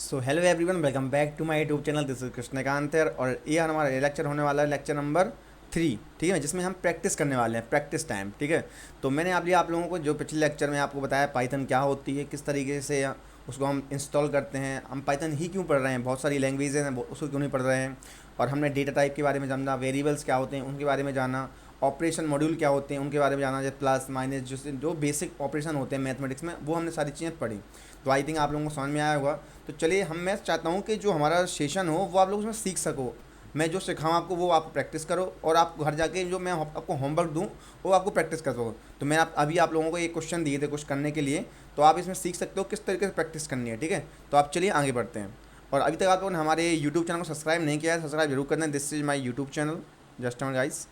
So hello everyone, welcome back to my YouTube channel. This is Krishnakant और ये हमारा lecture होने वाला है, लेक्चर नंबर 3। ठीक है, जिसमें हम प्रैक्टिस करने वाले हैं, प्रैक्टिस टाइम। ठीक है, तो मैंने आप लोगों को जो पिछले लेक्चर में आपको बताया पाइथन क्या होती है, किस तरीके से उसको हम इंस्टॉल करते हैं, हम पाइथन ही क्यों पढ़ रहे हैं, बहुत सारी लैंग्वेजेज हैं उसको क्यों नहीं पढ़ रहे हैं। और हमने डेटा टाइप के बारे में जाना, वेरिएबल्स क्या होते हैं उनके बारे में जाना, ऑपरेशन मॉड्यूल क्या होते हैं उनके बारे में जाना, जैसे प्लस माइनस, जो बेसिक ऑपरेशन होते हैं मैथमेटिक्स में, वो हमने सारी चीज़ें पढ़ी। तो आई थिंक आप लोगों को समझ में आया होगा। तो चलिए, मैं चाहता हूँ कि जो हमारा सेशन हो वो आप लोग उसमें सीख सको। मैं जो सिखाऊँ आपको वो आप प्रैक्टिस करो, और आप घर जाके जो मैं आपको होमवर्क दूँ वो आपको प्रैक्टिस कर सको। तो मैं अभी आप लोगों को एक क्वेश्चन दिए थे कुछ करने के लिए, तो आप इसमें सीख सकते हो किस तरीके से प्रैक्टिस करनी है। ठीक है, तो आप चलिए आगे बढ़ते हैं। और अभी तक आप लोगों ने हमारे यूट्यूब चैनल को सब्सक्राइब नहीं किया है, सब्सक्राइब जरूर करना। This is my YouTube channel, just guys.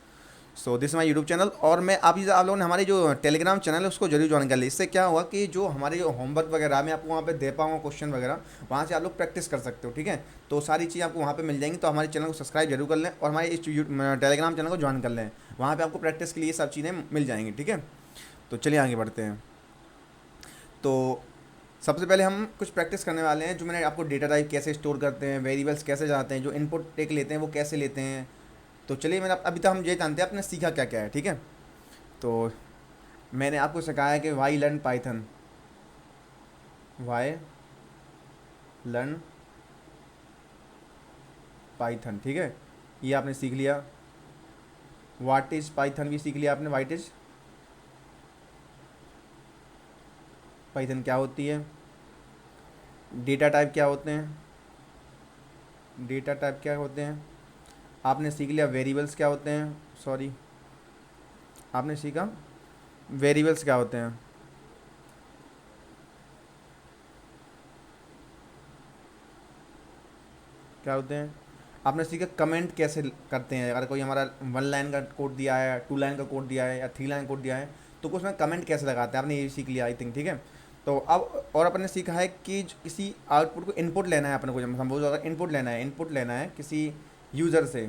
So this my YouTube channel. और मैं आप लोगों ने हमारे जो टेलीग्राम चैनल है उसको जरूर ज्वाइन कर लिया। इससे क्या हुआ कि जो हमारे जो होमवर्क वगैरह मैं आपको वहाँ पे दे पाऊँगा, क्वेश्चन वगैरह, वहाँ से आप लोग प्रैक्टिस कर सकते हो। ठीक है, तो सारी चीज़ आपको वहाँ पे मिल जाएंगी। तो हमारे चैनल को सब्सक्राइब जरूर कर लें और हमारे इस टेलीग्राम चैनल को ज्वाइन कर लें। वहाँ पर आपको प्रैक्टिस के लिए सब चीज़ें मिल जाएंगी। ठीक है, तो चलिए आगे बढ़ते हैं। तो सबसे पहले हम कुछ प्रैक्टिस करने वाले हैं। जो मैंने आपको डेटा टाइप कैसे स्टोर करते हैं, वेरिएबल्स कैसे जाते हैं, जो इनपुट टेक लेते हैं वो कैसे लेते हैं। तो चलिए, मैंने अभी तक हम ये जानते हैं आपने सीखा क्या क्या है। ठीक है, तो मैंने आपको सिखाया कि why learn Python, why learn Python. ठीक है, ये आपने सीख लिया। व्हाट इज़ पाइथन भी सीख लिया आपने, वाइट इज़ पाइथन क्या होती है, डेटा टाइप क्या होते हैं, डेटा टाइप क्या होते हैं। आपने सीख लिया वेरिएबल्स क्या होते हैं, सॉरी, आपने सीखा वेरिएबल्स क्या होते हैं। क्या होते हैं, आपने सीखा कमेंट कैसे करते हैं। अगर कोई हमारा 1 लाइन का कोड दिया है, 2 लाइन का कोड दिया है या 3 लाइन कोड दिया है, तो उसमें कमेंट कैसे लगाते हैं, आपने ये सीख लिया आई थिंक। ठीक है, तो अब और अपन ने सीखा है कि किसी आउटपुट को इनपुट लेना है अपने को, जब सपोज अगर इनपुट लेना है किसी यूज़र से,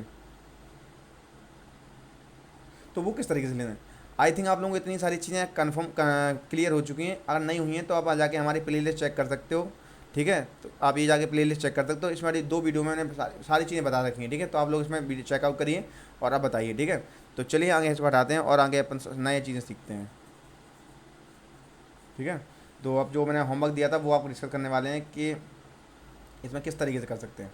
तो वो किस तरीके से लेना है। आई थिंक आप लोगों को इतनी सारी चीज़ें कन्फर्म क्लियर हो चुकी हैं। अगर नहीं हुई हैं तो आप आ जाके हमारी प्लेलिस्ट चेक कर सकते हो। ठीक है, तो आप ये जाके प्लेलिस्ट चेक कर सकते हो। इसमें 2 वीडियो में मैंने सारी चीज़ें बता रखी हैं। ठीक है, तो आप लोग इसमें वीडियो चेकआउट करिए और आप बताइए। ठीक है, तो चलिए आगे इसको हटाते हैं और आगे अपन नए चीज़ें सीखते हैं। ठीक है, तो अब जो मैंने होमवर्क दिया था वो आप डिस्कस करने वाले हैं कि इसमें किस तरीके से कर सकते हैं।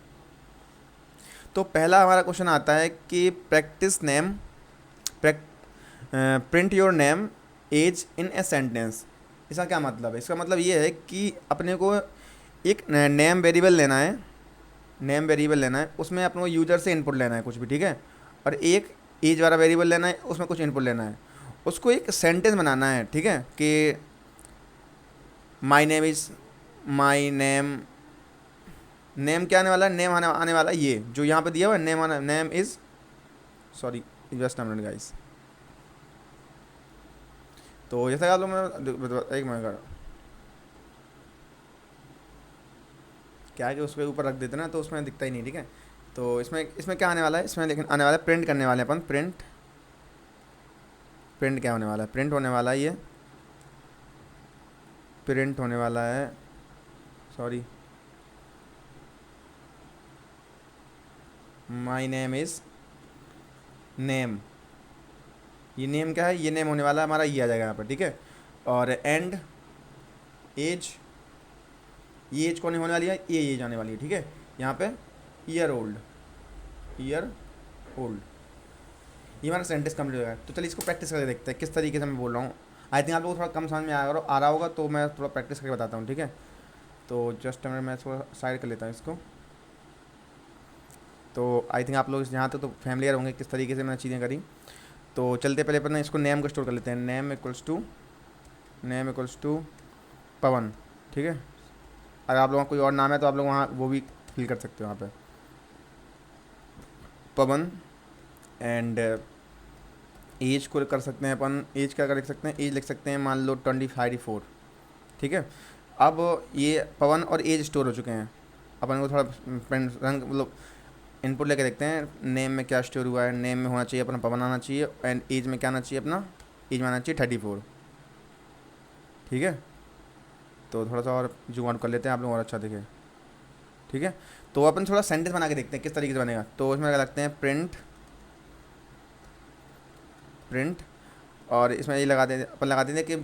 तो पहला हमारा क्वेश्चन आता है कि practice name, print your name age in a sentence. इसका क्या मतलब है, इसका मतलब ये है कि अपने को एक नेम वेरिएबल लेना है, नेम वेरिएबल लेना है, उसमें अपने को यूज़र से इनपुट लेना है कुछ भी। ठीक है, और एक एज वाला वेरिएबल लेना है, उसमें कुछ इनपुट लेना है, उसको एक सेंटेंस बनाना है। ठीक है, कि my name is, my name, name क्या आने वाला है, नेम आने वाला है ये जो यहाँ पे दिया हुआ है, नेम आना, name is, sorry, just minute guys. तो जैसा आप लोग, मैं एक मिनट का, क्या है कि उसके ऊपर रख देते ना तो उसमें दिखता ही नहीं। ठीक है, तो इसमें इसमें क्या आने वाला है, इसमें लेकिन आने वाला है प्रिंट करने वाले हैं अपन, प्रिंट, प्रिंट क्या होने वाला है, प्रिंट होने वाला है ये, प्रिंट होने वाला है, sorry, my name is name. ये नेम क्या है, ये नेम होने वाला है हमारा, ये आ जाएगा यहाँ पर। ठीक है, और एंड एज, ये एज कौन होने वाली है, ये एज आने वाली है। ठीक है, यहाँ पे ईयर ओल्ड, ईयर ओल्ड, ये हमारा सेंटेंस कंप्लीट हो गया। तो चलिए इसको प्रैक्टिस करके देखते हैं किस तरीके से मैं बोल रहा हूँ। आई थिंक आप लोगों को थोड़ा कम समझ में आ रहा होगा, तो मैं थोड़ा प्रैक्टिस करके बताता हूँ। ठीक है, तो जस्ट मैं थोड़ा साइड कर लेता हूँ इसको। तो आई थिंक आप लोग यहाँ तक तो फैमिलियर होंगे किस तरीके से मैंने चीज़ें करी। तो चलते पहले अपन इसको नेम को स्टोर कर लेते हैं। नेम इक्वल्स टू पवन। ठीक है, अगर आप लोगों का कोई और नाम है तो आप लोग वहाँ वो भी फिल कर सकते हो, वहाँ पे पवन। एंड एज को कर सकते हैं अपन, एज क्या कर लिख सकते हैं, एज लिख सकते हैं मान लो 24। ठीक है, अब ये पवन और एज स्टोर हो चुके हैं। अपन को थोड़ा रंग मतलब इनपुट लेके देखते हैं, नेम में क्या स्टोर हुआ है। नेम में होना चाहिए अपना पवन आना चाहिए, एंड एज में क्या आना चाहिए अपना, एज में आना चाहिए 34। ठीक है, तो थोड़ा सा और जूम आउट कर लेते हैं आप लोग और अच्छा दिखे। ठीक है। तो अपन थोड़ा सेंटेंस बना के देखते हैं किस तरीके से बनेगा। तो इसमें क्या लगते हैं, प्रिंट, प्रिंट, और इसमें ये लगा देते, अपन लगा देते हैं कि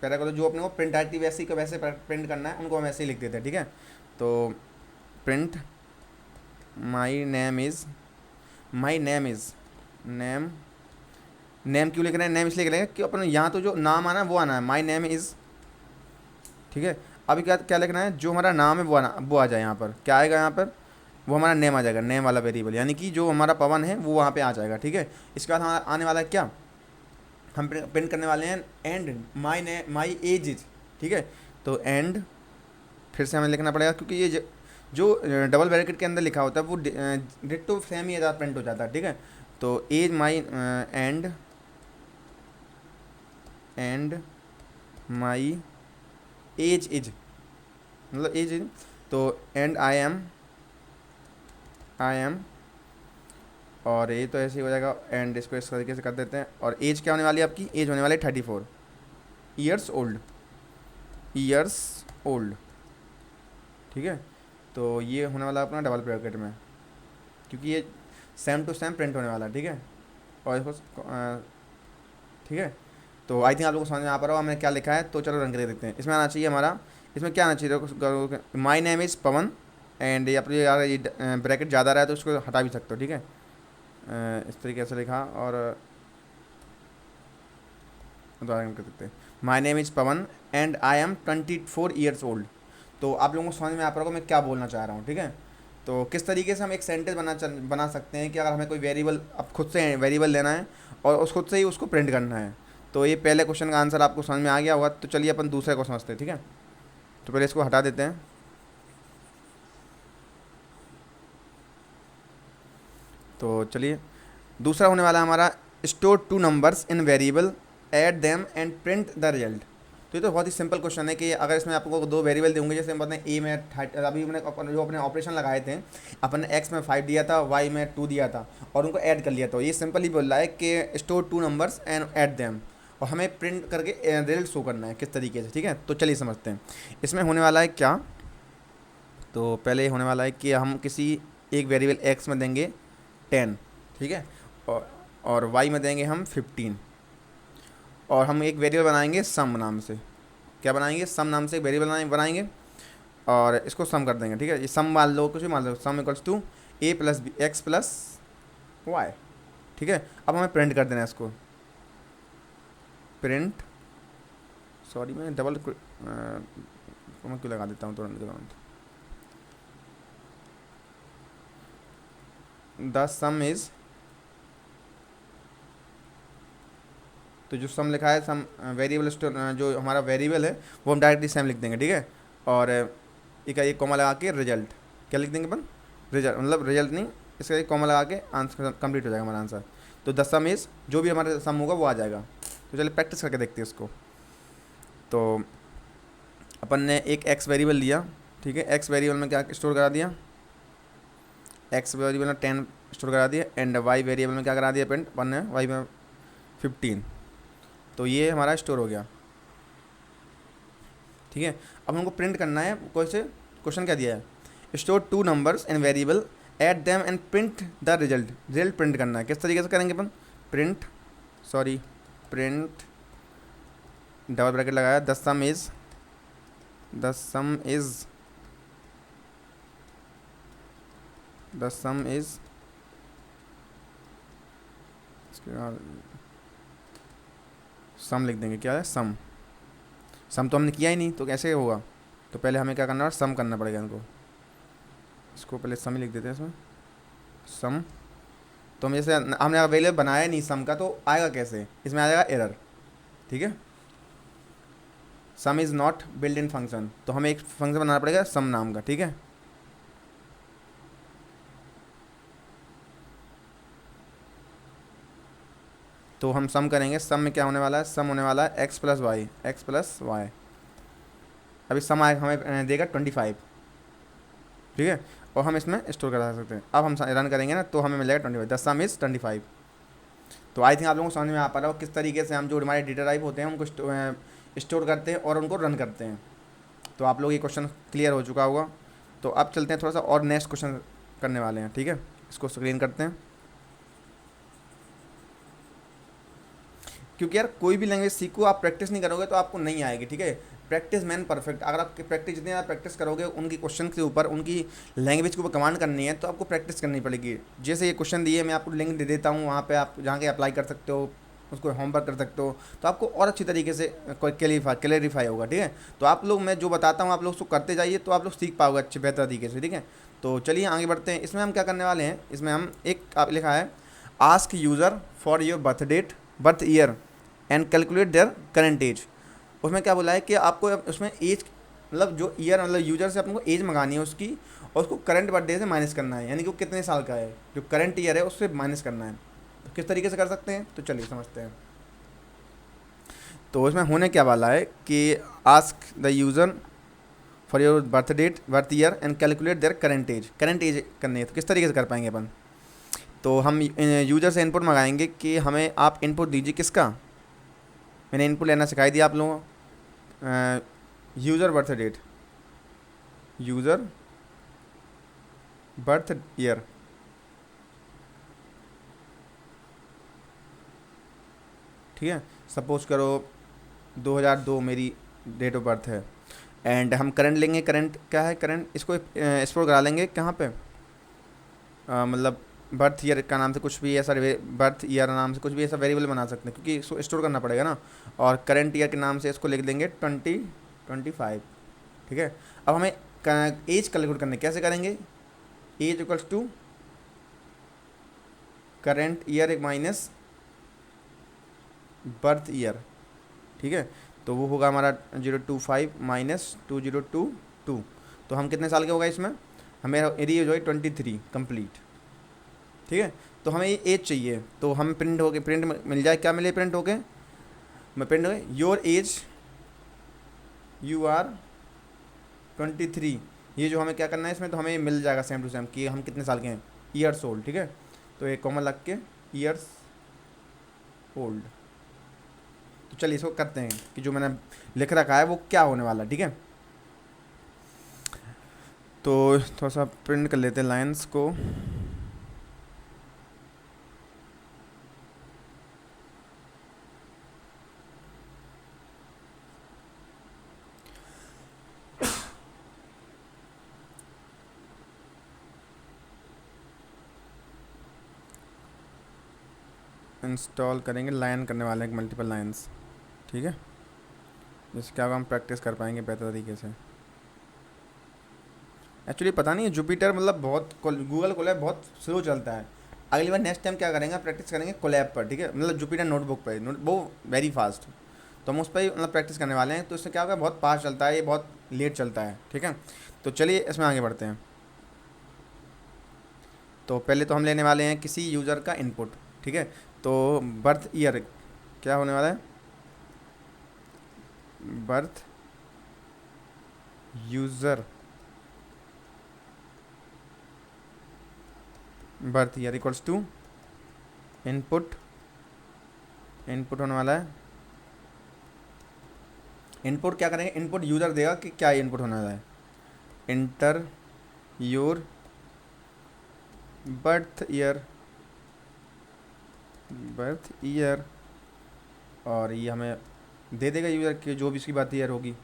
पैराग्राफ जो अपने को प्रिंट आती वैसे ही वैसे प्रिंट करना है उनको हम वैसे ही लिख देते हैं, ठीक है। तो print my name is, my name is, name, name क्यों लिख रहे हैं, नेम इसलिए लिख रहे हैं कि अपन यहाँ तो जो नाम आना है वो आना है, माई नेम इज़, ठीक है। अभी क्या क्या लिखना है, जो हमारा नाम है वो आना, वो आ जाए यहाँ पर, क्या आएगा यहाँ पर, वो हमारा नेम आ जाएगा, नेम वाला वेरिएबल, यानी कि जो हमारा पवन है वो वहाँ पे आ जाएगा, ठीक है। इसके बाद हमारा आने वाला है क्या, हम प्रिंट करने वाले हैं एंड माई एज इज, ठीक है। तो एंड फिर से हमें लिखना पड़ेगा क्योंकि ये जो डबल ब्रैकेट के अंदर लिखा होता है वो डिट्टो सेम ही प्रिंट हो जाता है, ठीक है। तो age my and, and my age is, मतलब एज इज, तो and I am, I am, और ये तो ऐसे ही हो जाएगा, एंड इसको इस तरीके से कर देते हैं। और एज क्या होने वाली है आपकी, एज होने वाली है 34 ईयर्स ओल्ड, ईयर्स ओल्ड, ठीक है। तो ये होने वाला अपना डबल ब्रैकेट में, क्योंकि ये सेम टू सेम प्रिंट होने वाला है, ठीक है। और इसको ठीक है। तो आई थिंक आप लोगों को समझ में आ पा रहा होगा मैंने क्या लिखा है। तो चलो रन करके देखते हैं। इसमें आना चाहिए हमारा, इसमें क्या आना चाहिए, my name is Pawan and या फिर यार ये ब्रैकेट ज़्यादा रहा है तो उसको हटा भी सकते हो, ठीक है। इस तरीके से लिखा और उदाहरण कर सकते हैं, my name is Pawan and I M 24 years old. तो आप लोगों को समझ में आ पा रहा होगा मैं क्या बोलना चाह रहा हूँ, ठीक है। तो किस तरीके से हम एक सेंटेंस बना सकते हैं कि अगर हमें कोई वेरिएबल, अब खुद से वेरिएबल लेना है और उस खुद से ही उसको प्रिंट करना है। तो ये पहले क्वेश्चन का आंसर आपको समझ में आ गया होगा। तो चलिए अपन दूसरे को समझते हैं, ठीक है। तो पहले इसको हटा देते हैं। तो चलिए दूसरा होने वाला है हमारा, store two numbers in variable, add them and print the result. तो ये तो बहुत ही सिंपल क्वेश्चन है कि अगर इसमें आपको दो वेरिएबल देंगे, जैसे हम बताएं ए में अभी मैंने जो अपने ऑपरेशन लगाए थे, अपन ने एक्स में 5 दिया था, वाई में 2 दिया था और उनको ऐड कर लिया। तो ये सिंपल ही बोल रहा है कि store two numbers and add them, और हमें प्रिंट करके रिजल्ट शो करना है किस तरीके से, ठीक है। तो चलिए समझते हैं इसमें होने वाला है क्या। तो पहले होने वाला है कि हम किसी एक वेरिएबल एक्स में देंगे 10, ठीक है, और वाई में देंगे हम 15, और हम एक वेरिएबल बनाएंगे सम नाम से। क्या बनाएंगे, सम नाम से एक वेरिएबल बनाएंगे और इसको सम कर देंगे, ठीक है। ये सम मान लो, कुछ भी मान लो, sum equals to A plus B X plus Y, ठीक है। अब हमें प्रिंट कर देना है इसको, प्रिंट, सॉरी मैं डबल मैं क्यों लगा देता हूँ तुरंत के तुरंत, द सम इज़, तो जो सम लिखा है, सम वेरिएबल जो हमारा वेरिएबल है वो हम डायरेक्टली सेम लिख देंगे, ठीक है। और एक कॉमा लगा के रिजल्ट, क्या लिख देंगे अपन, रिजल्ट, मतलब रिजल्ट नहीं, इसका एक कॉमा लगा के आंसर कंप्लीट हो जाएगा हमारा आंसर। तो द सम इज़, जो भी हमारा सम होगा वो आ जाएगा। तो चलिए प्रैक्टिस करके देखते हैं इसको। तो अपन ने एक एक्स वेरिएबल लिया, ठीक है। एक्स वेरिएबल में क्या स्टोर करा दिया, एक्स वेरिएबल में 10 स्टोर करा दिया, एंड वाई वेरिएबल में क्या करा दिया, प्रिंट अपन ने वाई में 15। तो ये हमारा स्टोर हो गया, ठीक है। अब हमको प्रिंट करना है, कोई से क्वेश्चन क्या दिया है, store two numbers in variable, add them and print the result, result print करना है। किस तरीके से करेंगे अपन, print, sorry print, double bracket लगाया, the sum is, the sum is, the sum is, इसके बाद सम लिख देंगे, क्या है सम, सम तो हमने किया ही नहीं तो कैसे होगा। तो पहले हमें क्या करना है, सम करना पड़ेगा इनको। इसको पहले सम ही लिख देते हैं इसमें, सम। तो हम जैसे हमने अवेलेबल बनाया नहीं सम का, तो आएगा कैसे, इसमें आ जाएगा एरर, ठीक है। सम is not build in function, तो हमें एक फंक्शन बनाना पड़ेगा सम नाम का, ठीक है। तो हम सम करेंगे, सम में क्या होने वाला है, सम होने वाला है X plus Y, X plus Y. अभी सम आए हमें देगा 25, ठीक है, और हम इसमें स्टोर करा सकते हैं। अब हम रन करेंगे ना तो हमें मिलेगा 25, द सम इज़ 25। तो आई थिंक आप लोगों को समझ में आ पा रहा हो किस तरीके से हम जो हमारे डेटा टाइप होते हैं उनको स्टोर करते हैं और उनको रन करते हैं। तो आप लोग ये क्वेश्चन क्लियर हो चुका होगा। तो अब चलते हैं थोड़ा सा और नेक्स्ट क्वेश्चन करने वाले हैं, ठीक है। इसको स्क्रीन करते हैं, क्योंकि यार कोई भी लैंग्वेज सीखो, आप प्रैक्टिस नहीं करोगे तो आपको नहीं आएगी, ठीक है। Practice man perfect. अगर आप प्रैक्टिस जितनी ज़्यादा प्रैक्टिस करोगे उनकी क्वेश्चन के ऊपर, उनकी लैंग्वेज के ऊपर कमांड करनी है, तो आपको प्रैक्टिस करनी पड़ेगी। जैसे ये क्वेश्चन दिए, मैं आपको लिंक दे देता हूँ, वहाँ पे आप जहाँ के अप्लाई कर सकते हो, उसको होमवर्क कर सकते हो, तो आपको और अच्छी तरीके से कोई क्लेरिफाई होगा, ठीक है। तो आप लोग, मैं जो बताता हूँ आप लोग उसको करते जाइए, तो आप लोग सीख पाओगे अच्छे बेहतर तरीके से, ठीक है। तो चलिए आगे बढ़ते हैं। इसमें हम क्या करने वाले हैं, इसमें हम एक आप लिखा है ask user for your birth date, birth year and calculate their current age. उसमें क्या बोला है कि आपको उसमें एज, मतलब जो ईयर, मतलब यूजर से आपको एज मंगानी है उसकी, और उसको करंट बर्थडे से माइनस करना है, यानी कि वो कितने साल का है, जो करंट ईयर है उससे माइनस करना है। तो किस तरीके से कर सकते हैं, तो चलिए समझते हैं। तो इसमें होने क्या वाला है कि ask the user for your birth date, birth year and calculate their current age करनी है। तो किस तरीके से कर पाएंगे अपन, तो हम यूजर से इनपुट मंगाएंगे कि हमें आप इनपुट दीजिए किसका, मैंने इनपुट लेना सिखाई दिया आप लोगों को, user birth date, user birth year, ठीक है। सपोज करो 2002 मेरी डेट ऑफ बर्थ है, एंड हम करंट लेंगे। करंट क्या है, करंट इसको एक्सप्लोर करा लेंगे कहाँ पे, मतलब बर्थ ईयर का नाम से कुछ भी ऐसा, बर्थ ईयर नाम से कुछ भी ऐसा वेरिएबल बना सकते हैं, क्योंकि इसको स्टोर करना पड़ेगा ना। और करंट ईयर के नाम से इसको लिख देंगे 2025, ठीक है। अब हमें एज कैलकुलेट करने कैसे करेंगे, age equals to current year एक माइनस बर्थ ईयर, ठीक है। तो वो होगा हमारा 025 माइनस 2022। तो हम कितने साल के होगा इसमें, हमें एज हो गई 23 कंप्लीट, ठीक है। तो हमें ये एज चाहिए, तो हम प्रिंट हो गए, प्रिंट मिल जाए, क्या मिले प्रिंट हो गए, मैं प्रिंट हो गए योर एज यू आर 23। ये जो हमें क्या करना है इसमें, तो हमें मिल जाएगा सेम टू सेम कि हम कितने साल के हैं, ईयर्स ओल्ड, ठीक है। तो एक कॉमा लग के ईयर्स ओल्ड। तो चलिए इसको करते हैं कि जो मैंने लिख रखा है वो क्या होने वाला, ठीक है। तो थोड़ा सा प्रिंट कर लेते हैं लाइंस को, इंस्टॉल करेंगे, लाइन करने वाले हैं मल्टीपल लाइंस, ठीक है। जिससे क्या होगा, हम प्रैक्टिस कर पाएंगे बेहतर तरीके से। एक्चुअली पता नहीं है, जुपिटर मतलब बहुत, गूगल कोलैब बहुत स्लो चलता है। अगली बार नेक्स्ट टाइम क्या करेंगे, प्रैक्टिस करेंगे कोलैब पर, ठीक है। मतलब जुपिटर नोटबुक पर, वो वेरी फास्ट, तो हम उस पर ही मतलब प्रैक्टिस करने वाले हैं। तो इससे क्या होगा, बहुत फास्ट चलता है, ये बहुत लेट चलता है, ठीक है। तो चलिए इसमें आगे बढ़ते हैं। तो पहले तो हम लेने वाले हैं किसी यूज़र का इनपुट, ठीक है। तो बर्थ ईयर क्या होने वाला है, birth user birth year equals to input, input होने वाला है, इनपुट क्या करेंगे, इनपुट यूज़र देगा कि क्या इनपुट होने वाला है, inter your birth year, birth year, और ये हमें दे देगा यूज़र की जो भी इसकी बर्थ ईयर होगी,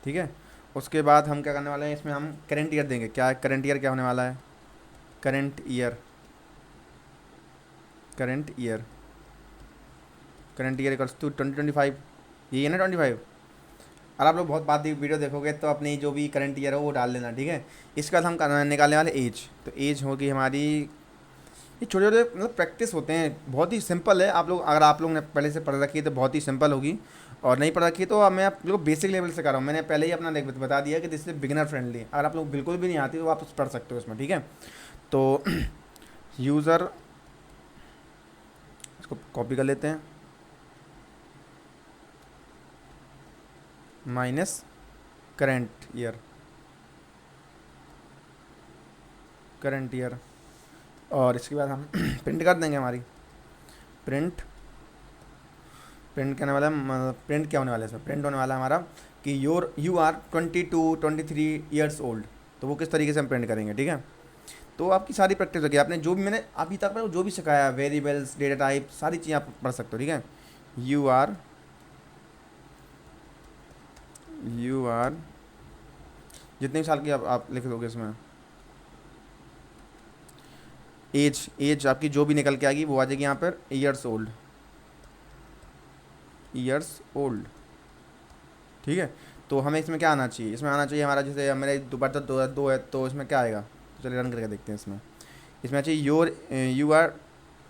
ठीक है। उसके बाद हम क्या करने वाले हैं, इसमें हम करेंट ईयर देंगे। क्या करंट ईयर क्या होने वाला है, current year, current year, current year equals to 2025, ये है ना 25। और आप लोग बहुत बात वीडियो देखोगे तो अपनी जो भी करंट ईयर हो वो डाल लेना, ठीक है। इसके बाद हम निकालने वाले एज। तो एज होगी हमारी, ये छोटे छोटे मतलब प्रैक्टिस होते हैं, बहुत ही सिंपल है। आप लोग, अगर आप लोग ने पहले से पढ़ रखी है तो बहुत ही सिंपल होगी, और नहीं पढ़ रखी है तो अब मैं आप लोग बेसिक लेवल से कर रहा हूँ। मैंने पहले ही अपना बता दिया कि दिस इज बिगिनर फ्रेंडली। अगर आप लोग बिल्कुल भी नहीं आती तो आप पढ़ सकते हो इसमें, ठीक है। तो यूज़र, इसको कॉपी कर लेते हैं, minus current year, current year, और इसके बाद हम प्रिंट कर देंगे हमारी प्रिंट, प्रिंट करने वाला है, प्रिंट क्या होने वाला है इसमें, प्रिंट होने वाला है हमारा कि यू आर 22 23 ईयर्स ओल्ड, तो वो किस तरीके से हम प्रिंट करेंगे, ठीक है। तो आपकी सारी प्रैक्टिस होगी, आपने जो भी मैंने अभी तक जो भी सिखाया, वेरिएबल्स, डेटा टाइप, सारी चीज़ें आप पढ़ सकते हो, ठीक है। यू आर जितने भी साल की आप लिख दोगे इसमें, एज आपकी जो भी निकल के आएगी वो आ जाएगी यहाँ पर ईयर्स ओल्ड, ठीक है। तो हमें इसमें क्या आना चाहिए, इसमें आना चाहिए हमारा, जैसे मेरे दोबारा दो है, तो इसमें क्या आएगा, तो चलिए रन करके देखते हैं। इसमें चाहिए यू आर,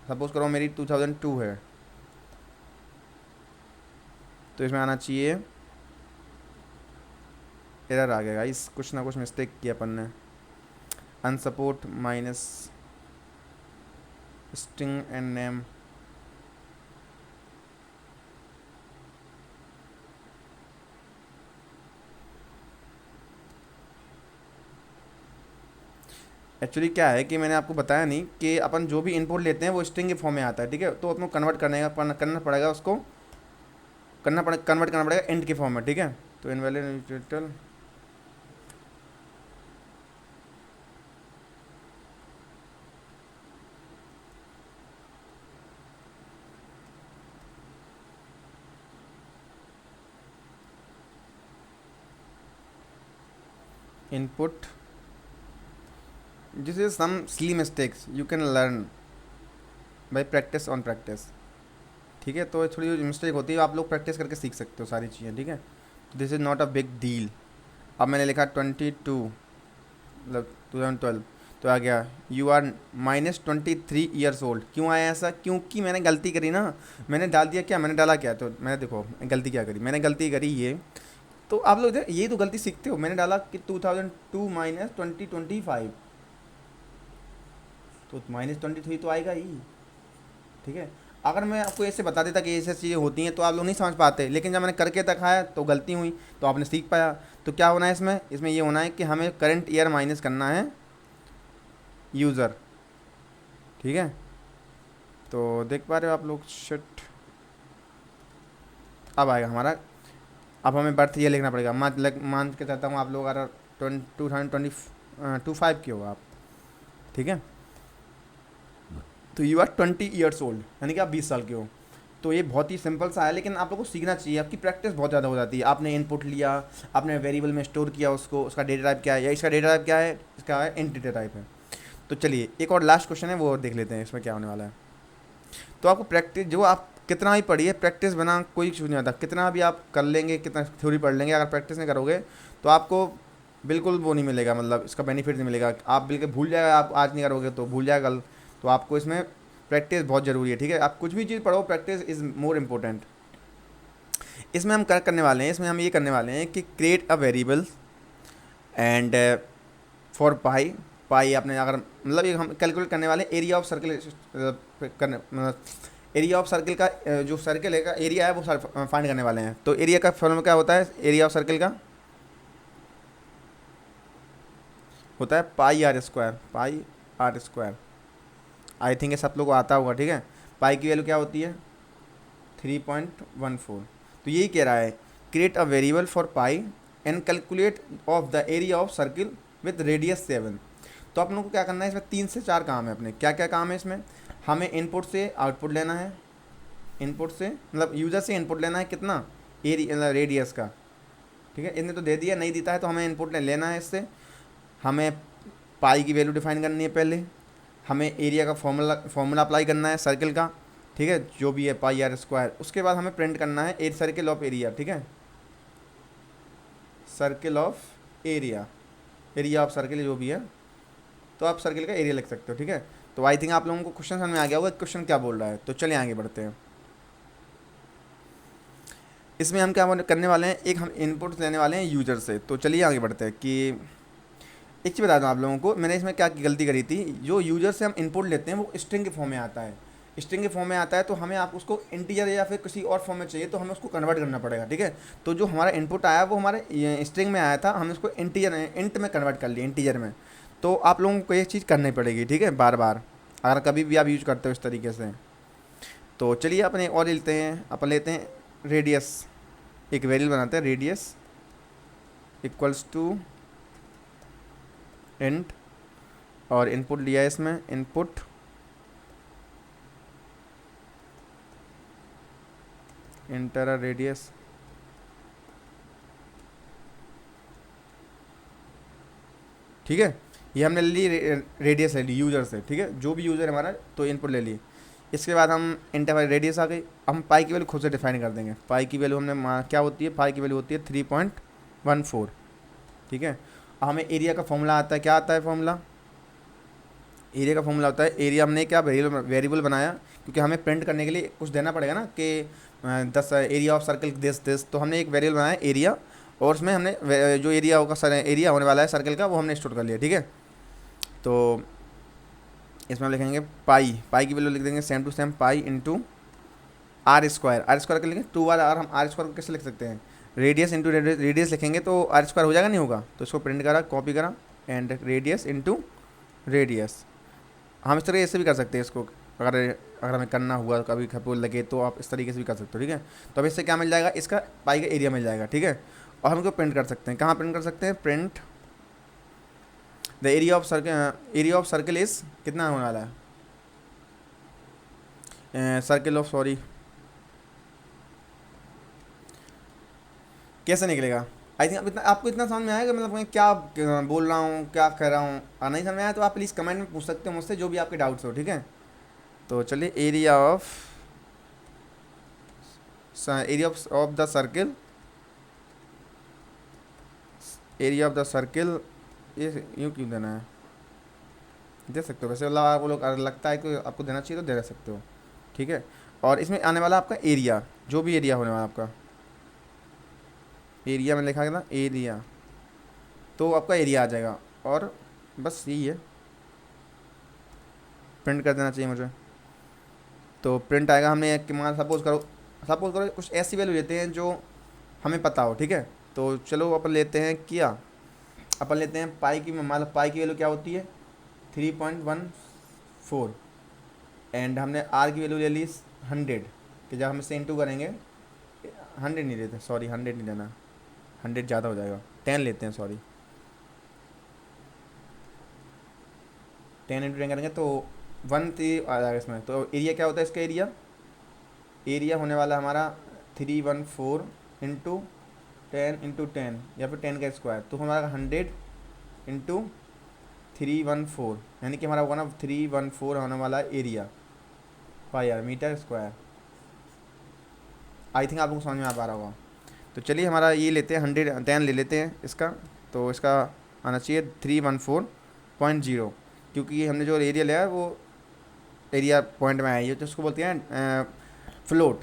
सपोज करो मेरी 2002 है, तो इसमें आना चाहिए, एरर आ गया गाइस, कुछ ना कुछ मिस्टेक किया अपन ने, unsupport minus string and name, actually क्या है कि मैंने आपको बताया नहीं कि अपन जो भी इनपुट लेते हैं वो स्ट्रिंग के फॉर्म में आता है, ठीक है। तो अपन को कन्वर्ट करना पड़ेगा उसको, कन्वर्ट करना पड़ेगा इंट के फॉर्म में, ठीक है। तो invalid input, this is some silly mistakes you can learn by practice on practice, ठीक है। तो थोड़ी मिस्टेक होती है, आप लोग प्रैक्टिस करके सीख सकते हो सारी चीज़ें, ठीक है। This is not a big deal. अब मैंने लिखा 22 मतलब 2012, तो आ गया यू आर -23 ईयर्स ओल्ड। क्यों आया ऐसा, क्योंकि मैंने गलती करी ना, मैंने डाल दिया क्या, मैंने डाला क्या, तो मैंने देखो गलती क्या करी, मैंने गलती करी ये, तो आप लोग इधर ये तो गलती सीखते हो, मैंने डाला कि 2002 -2025, तो -23 तो आएगा ही, ठीक है। अगर मैं आपको ऐसे बता देता कि ऐसी चीज़ें होती हैं तो आप लोग नहीं समझ पाते, लेकिन जब मैंने करके दिखाया तो गलती हुई, तो आपने सीख पाया। तो क्या होना है इसमें ये होना है कि हमें करंट ईयर माइनस करना है यूज़र, ठीक है। तो देख पा रहे हो आप लोग, शिट, अब आएगा हमारा, अब हमें बर्थ ईयर लिखना पड़ेगा। मान के चाहता हूँ आप लोग अगर 2025 के हो आप, ठीक है, तो यू आर 20 ईयर्स ओल्ड, यानी कि आप 20 साल के हो। तो ये बहुत ही सिंपल सा है, लेकिन आप लोगों को सीखना चाहिए, आपकी प्रैक्टिस बहुत ज़्यादा हो जाती है। आपने इनपुट लिया, आपने वेरिएबल में स्टोर किया उसको, उसका डेटा टाइप क्या है, या इसका डेटा टाइप क्या है, इसका है इंट डेटा टाइप है। तो चलिए एक और लास्ट क्वेश्चन है, वो और देख लेते हैं इसमें क्या होने वाला है। तो आपको प्रैक्टिस, जो आप कितना भी पढ़िए, प्रैक्टिस बिना कोई कुछ नहीं होता। कितना भी आप कर लेंगे, कितना थ्योरी पढ़ लेंगे, अगर प्रैक्टिस नहीं करोगे तो आपको बिल्कुल वो नहीं मिलेगा, मतलब इसका बेनिफिट नहीं मिलेगा। आप बिल्कुल भूल जाएगा, आप आज नहीं करोगे तो भूल जाएगा कल। तो आपको इसमें प्रैक्टिस बहुत ज़रूरी है, ठीक है। आप कुछ भी चीज़ पढ़ो, प्रैक्टिस इज़ मोर इम्पोर्टेंट। इसमें हम करने वाले हैं, इसमें हम ये करने वाले हैं कि create a variable and for pi आपने अगर, मतलब ये हम कैलकुलेट करने वाले हैं एरिया ऑफ सर्किल करने, मतलब एरिया ऑफ सर्किल का, जो सर्किल है का एरिया है वो फाइंड करने वाले हैं। तो एरिया का फॉर्मूला क्या होता है, एरिया ऑफ सर्किल का होता है पाई r²। आई थिंक ये सब लोग को आता होगा, ठीक है। पाई की वैल्यू क्या होती है 3.14। तो यही कह रहा है, create a variable for pi and calculate of the area of circle with radius 7। तो आप लोगों को क्या करना है, इसमें 3 से 4 काम है अपने। क्या क्या काम है इसमें, हमें इनपुट से आउटपुट लेना है, इनपुट से मतलब यूज़र से इनपुट लेना है, कितना एरिया रेडियस का, ठीक है। इतने तो दे दिया, नहीं देता है तो हमें इनपुट लेना है इससे। हमें पाई की वैल्यू डिफाइन करनी है पहले, हमें एरिया का फॉर्मूला अप्लाई करना है सर्किल का, ठीक है, जो भी है पाई r²। उसके बाद हमें प्रिंट करना है सर्किल ऑफ एरिया, ठीक है, circle of area, area of circle जो भी है, तो आप सर्किल का एरिया लिख सकते हो, ठीक है। तो आई थिंक आप लोगों को क्वेश्चन समझ में आ गया होगा क्वेश्चन क्या बोल रहा है। तो चलिए आगे बढ़ते हैं। इसमें हम क्या करने वाले हैं, एक हम इनपुट लेने वाले हैं यूजर से। तो चलिए आगे बढ़ते हैं कि एक चीज़ बता दूँ आप लोगों को, मैंने इसमें क्या गलती करी थी। जो यूज़र से हम इनपुट लेते हैं वो स्ट्रिंग के फॉर्म में आता है, स्ट्रिंग के फॉर्म में आता है, तो हमें आप उसको इंटीजर या फिर किसी और फॉर्म में चाहिए तो हमें उसको कन्वर्ट करना पड़ेगा, ठीक है। तो जो हमारा इनपुट आया वो हमारे स्ट्रिंग में आया था, हमने उसको इंट में कन्वर्ट कर लिया, इंटीजर में। तो आप लोगों को ये चीज़ करनी पड़ेगी, ठीक है, बार बार, अगर कभी भी आप यूज करते हो इस तरीके से। तो चलिए अपने और लेते हैं, अपन लेते हैं रेडियस, एक वेरिएबल बनाते हैं रेडियस इक्वल्स टू इंट, और इनपुट लिया है इसमें इनपुट इंटर रेडियस, ठीक है। ये हमने ले ली रेडियस ले ली यूज़र से, ठीक है, जो भी यूज़र हमारा, तो इनपुट ले ली। इसके बाद हम इंटर रेडियस आ गई, हम पाई की वैल्यू खुद से डिफाइन कर देंगे। पाई की वैल्यू हमने क्या होती है, पाई की वैल्यू होती है 3.14, ठीक है। हमें एरिया का फॉर्मूला आता है, क्या आता है फॉर्मूला, एरिया का फॉर्मूला होता है, एरिया हमने क्या वेरिएबल बनाया, क्योंकि हमें प्रिंट करने के लिए कुछ देना पड़ेगा ना, कि 10 एरिया ऑफ सर्कल दिस, तो हमने एक वेरिएबल बनाया एरिया, और उसमें हमने जो एरिया होगा, एरिया होने वाला है सर्कल का, वो हमने स्टोर कर लिया, ठीक है। तो इसमें हम लिखेंगे पाई, पाई की वैल्यू लिख देंगे same to same pi into r square, r square कर लेंगे 2r, हम आर स्क्वायर को कैसे लिख सकते हैं, रेडियस इंटू रेडियस लिखेंगे तो आर स्क्वायर हो जाएगा, नहीं होगा, तो इसको प्रिंट करा, कॉपी करा, एंड रेडियस इंटू रेडियस। हम इस तरीके से भी कर सकते हैं इसको, अगर अगर हमें करना हुआ कभी खपोल लगे तो आप इस तरीके से भी कर सकते हो, ठीक है। तो अब इससे क्या मिल जाएगा, इसका पाई का एरिया मिल जाएगा, ठीक है। और हम इसको प्रिंट कर सकते हैं, कहाँ प्रिंट कर सकते हैं, print the area of circle is कितना होने वाला है, सर्कल ऑफ, सॉरी, कैसे निकलेगा। आई थिंक आपको इतना समझ में आएगा, मतलब मैं क्या बोल रहा हूँ, क्या कह रहा हूँ, नहीं समझ में आया तो आप प्लीज़ कमेंट में पूछ सकते हो मुझसे, जो भी आपके डाउट्स हो, ठीक है। तो चलिए area of the circle, area of the circle, ये यूँ क्यों देना है, दे सकते हो वैसे, मतलब आपको लोग अगर लगता है कि आपको देना चाहिए तो दे सकते हो, ठीक है। और इसमें आने वाला आपका एरिया, जो भी एरिया होने वाला आपका एरिया में लिखा गया ना एरिया, तो आपका एरिया आ जाएगा, और बस यही है, प्रिंट कर देना चाहिए मुझे। तो प्रिंट आएगा, हमने मान सपोज़ करो कुछ ऐसी वैल्यू लेते हैं जो हमें पता हो, ठीक है। तो चलो अपन लेते हैं अपन लेते हैं पाई की, मतलब पाई की वैल्यू क्या होती है 3.14, एंड हमने आर की वैल्यू ले ली 100, कि जब हम इससे इंटू करेंगे 100 नहीं लेते, सॉरी 100 नहीं लेना, 100 ज़्यादा हो जाएगा, 10 लेते हैं, सॉरी 10 इंटू 10 करेंगे तो 1 आ जाएगा इसमें। तो एरिया क्या होता है इसका, एरिया होने वाला हमारा 314 इंटू 10 या फिर 10 का स्क्वायर, तो हमारा 100 इंटू 314, यानी कि हमारा होगा ना 314 होने वाला area pi r metre square. I think आप लोगों को समझ में आ पा रहा होगा। तो चलिए हमारा ये लेते हैं 110 ले लेते हैं इसका, तो इसका आना चाहिए 314.0, क्योंकि ये हमने जो एरिया लिया है वो एरिया पॉइंट में आया है, तो उसको बोलते हैं फ्लोट।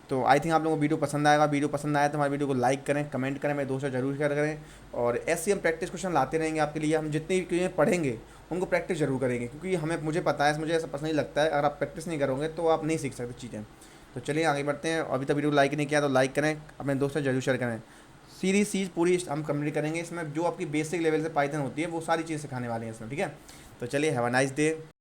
तो आई थिंक आप लोगों को वीडियो पसंद आएगा, वीडियो पसंद आया तो हमारे वीडियो को लाइक करें, कमेंट करें, मेरे दोस्तों जरूर शेयर करें, और ऐसे हम प्रैक्टिस क्वेश्चन लाते रहेंगे आपके लिए। हम जितनी भी पढ़ेंगे उनको प्रैक्टिस जरूर करेंगे, क्योंकि मुझे पता है, मुझे ऐसा पसंद नहीं लगता है, अगर आप प्रैक्टिस नहीं करोगे तो आप नहीं सीख सकते चीज़ें। तो चलिए आगे बढ़ते हैं, अभी तक वीडियो लाइक नहीं किया तो लाइक करें, अपने दोस्तों जरूर शेयर करें। सीरीज चीज़ पूरी हम कंप्लीट करेंगे इसमें, जो आपकी बेसिक लेवल से पाइथन होती है वो सारी चीज़ सिखाने वाले हैं इसमें, ठीक है। तो चलिए हैव अ नाइस डे।